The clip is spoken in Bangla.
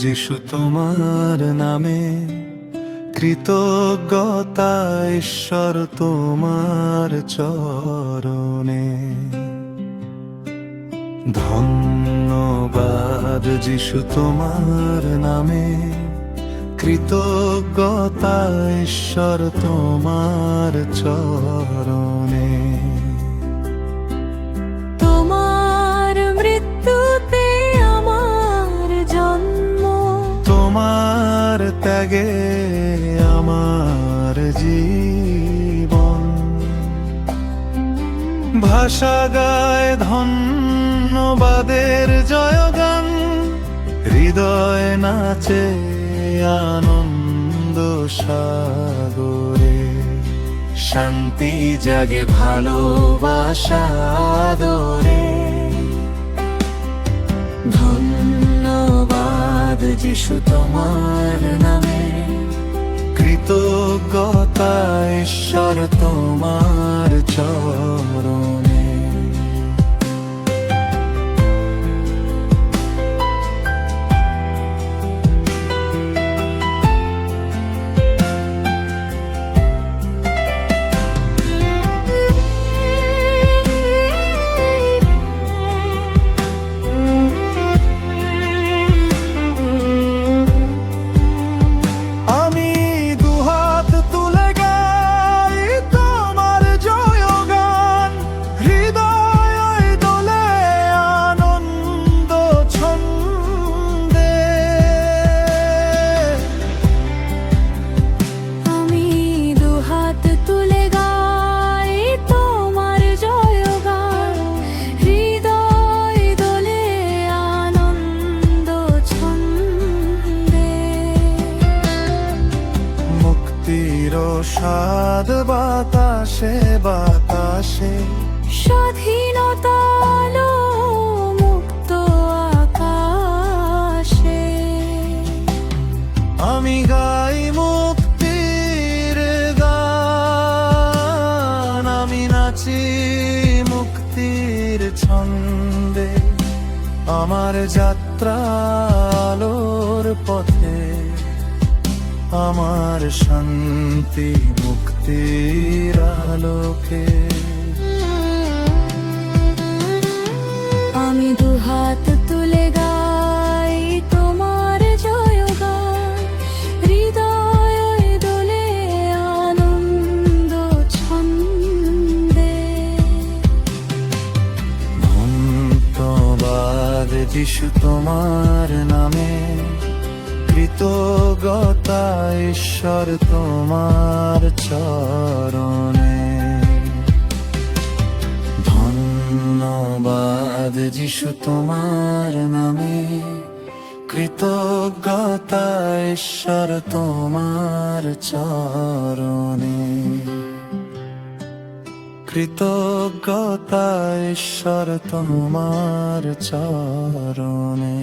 যিশু তোমার নামে কৃতজ্ঞতা ঈশ্বর তোমার চরণে। ধন্যবাদ যিশু তোমার নামে কৃতজ্ঞতা ঈশ্বর তোমার চরণে। তোমার মৃত্যুতে আমার জন্ম, তোমার ত্যাগে আমার জীবন। ভাষা গায় ধন্যবাদের জয়গান, হৃদয় নাচে আনন্দ সাগরে। শান্তি জাগে ভালোবাসা আদরে। ধন্যবাদ যিশু তোমার নামে কৃতজ্ঞতা ঈশ্বর তোমার চরণে। সাদ বাতাসে বাতাসে, স্বাধীনতা আলো মুক্ত আকাশে। আমি গাই মুক্তির গান, আমি নাচি মুক্তির ছন্দে। আমার যাত্রা আলোর পথে, আমার শান্তি মুক্তির আলোকে। আমি দুহাত তুলে গাই তোমার জয়গান, হৃদয় দোলে আনন্দ ছন্দে। ধন্যবাদ যিশু তোমার নামে কৃতজ্ঞতা ঈশ্বর তোমার চরণে। ধন্যবাদ যিশু তোমার নামে কৃতজ্ঞতা ঈশ্বর তোমার চরণে। কৃতজ্ঞতা ঈশ্বর তোমার চরণে।